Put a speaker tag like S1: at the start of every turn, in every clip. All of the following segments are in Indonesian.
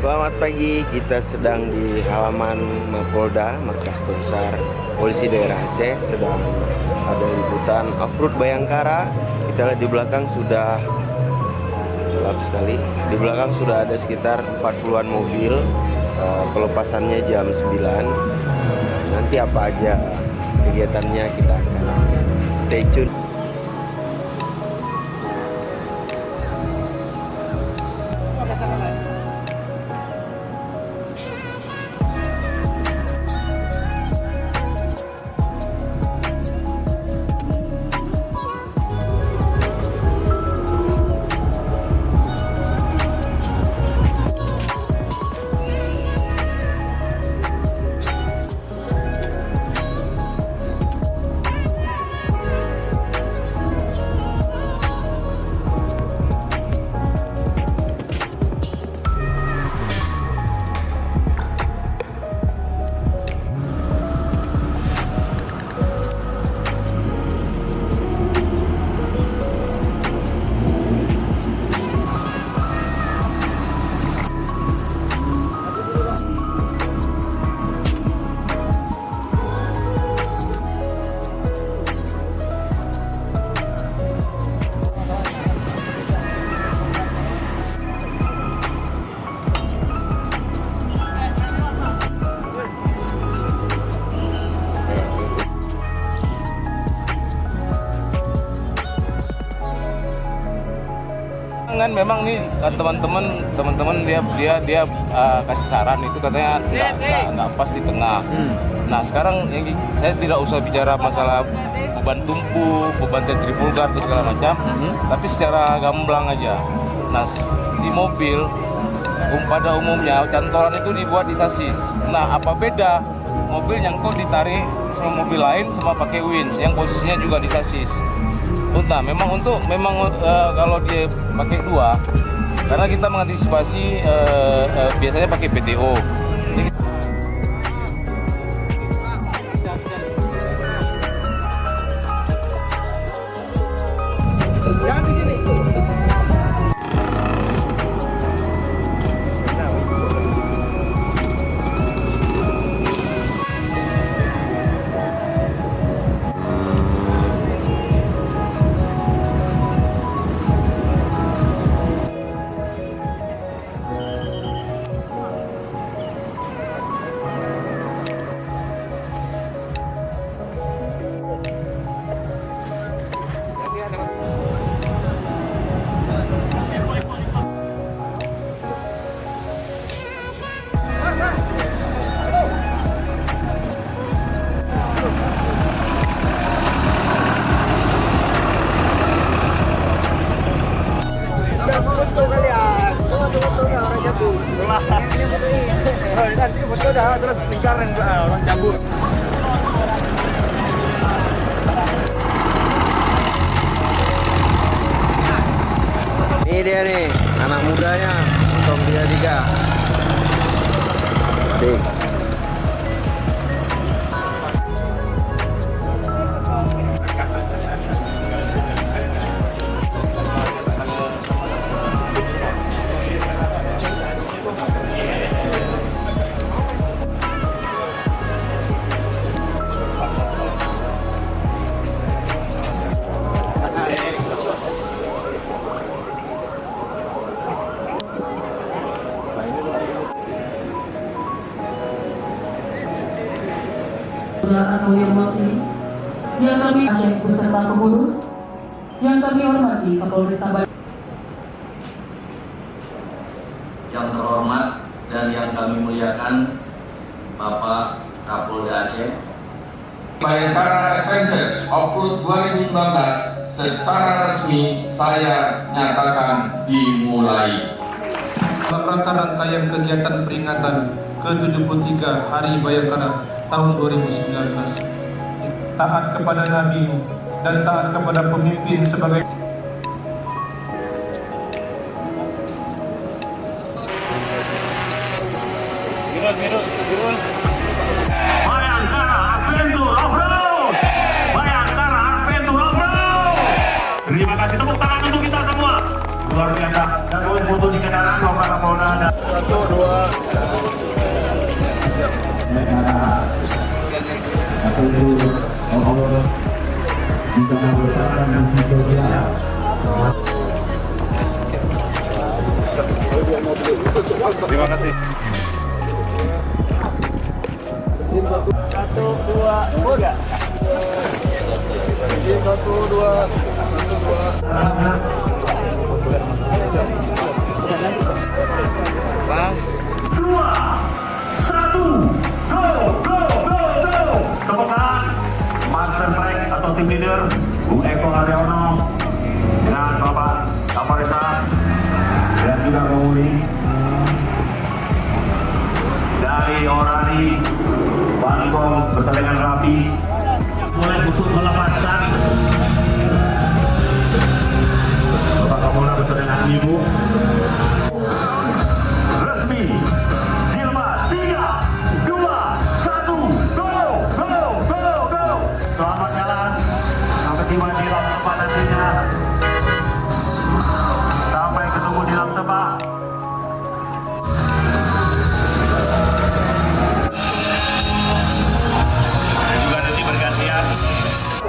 S1: Selamat pagi, kita sedang di halaman Mapolda, markas besar Polisi Daerah Aceh. Sedang ada liputan off-road Bayangkara. Kita lihat di belakang sudah gelap sekali. Di belakang sudah ada sekitar 40-an mobil. Pelepasannya jam 9. Nanti apa aja kegiatannya kita akan stay tune.
S2: Kan memang nih teman-teman dia kasih saran itu katanya nggak pas di tengah. Nah sekarang saya tidak usah bicara masalah beban tumpu, beban sentrifugal atau segala macam, tapi secara gamblang aja. Nah di mobil pada umumnya cantolan itu dibuat di sasis. Nah apa beda mobil nyangkut ditarik sama mobil lain sama pakai winch yang posisinya juga di sasis? Nah, memang kalau dia pakai dua, karena kita mengantisipasi biasanya pakai PTO. Jangan di sini. Nanti foto dah terus lingkaran orang cabut.
S1: Ini dia nih, anak mudanya, Tom 33. Asik.
S3: Atau yang mewakili, yang kami Aceh beserta pengurus, yang kami hormati Kapolresta Bayangkara,
S4: yang terhormat dan yang kami muliakan Bapak Kapolda Aceh.
S5: Bayangkara Adventures Off-Road 2019 secara resmi saya nyatakan dimulai.
S6: Dalam rangka rangkaian kegiatan peringatan ke-73 Hari Bayangkara tahun 2019, taat kepada Nabi dan taat kepada pemimpin sebagai
S7: Bayangkara Adventure Off-Road. Bayangkara Adventure Off-Road. Terima kasih, tepuk tangan untuk kita semua. luar biasa. Dan boleh foto di kendaraan Bapak Kapolda. Dan 1, 2. Terima kasih. 1, 2, 3. 1, 2. 2, 1, go, go, go, go. Tepuk tangan Master Track atau tim leader Bung Eko Haryono dengan Bapak Kapolresta dan juga Kapolri dari Orani Bangkong bersama dengan Rapi mulai untuk melepaskan Bapak Kapolda bersama dengan Ibu resmi dilepas 3, 2, 1, go, go, go, go. Selamat jalan sampai tiba di dalam tempat nantinya, sampai ketemu di dalam tempat. Dan juga nanti bergantian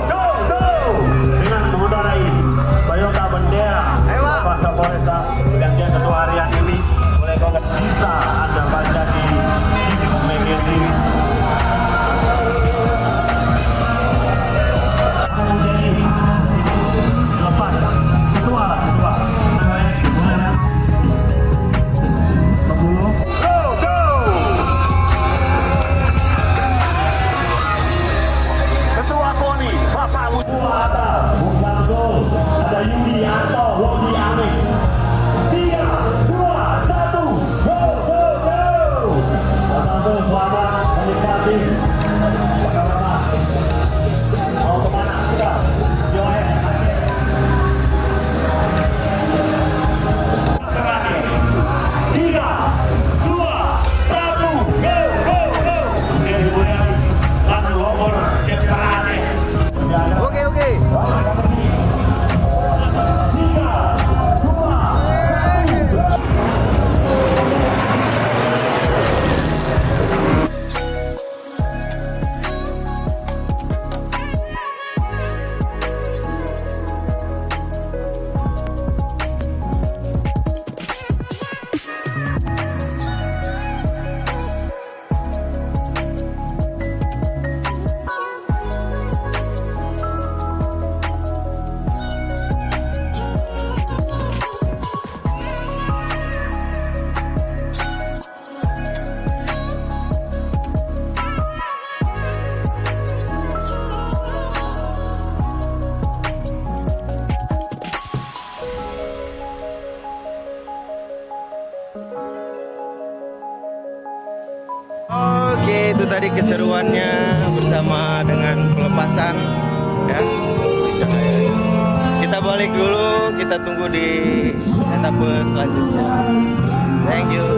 S7: go, go dengan mengendarai Toyota Bendera Bapak Kapolresta bergantian ketua harian ini. Mulai kau bisa Anda baca di media TV. Jadi lepas ketua. Go, go. Ketua KONI Bapak Muhammad Bung Samsul, ada Yudi Anto, Wodi Amin. 3, 2, 1, go, go, go. Pak Samsul selamat menikmati. Bagaimana? Mau kemana? Sudah. Joen. Terakhir. 3, 2, 1, go, go, go. Kemudian langsung nomor Jepara.
S1: Oke.
S7: 3, 2, 1.
S1: Oke, itu tadi keseruannya bersama dengan pelepasan ya. Kita balik dulu, kita tunggu di etapa selanjutnya. Thank you.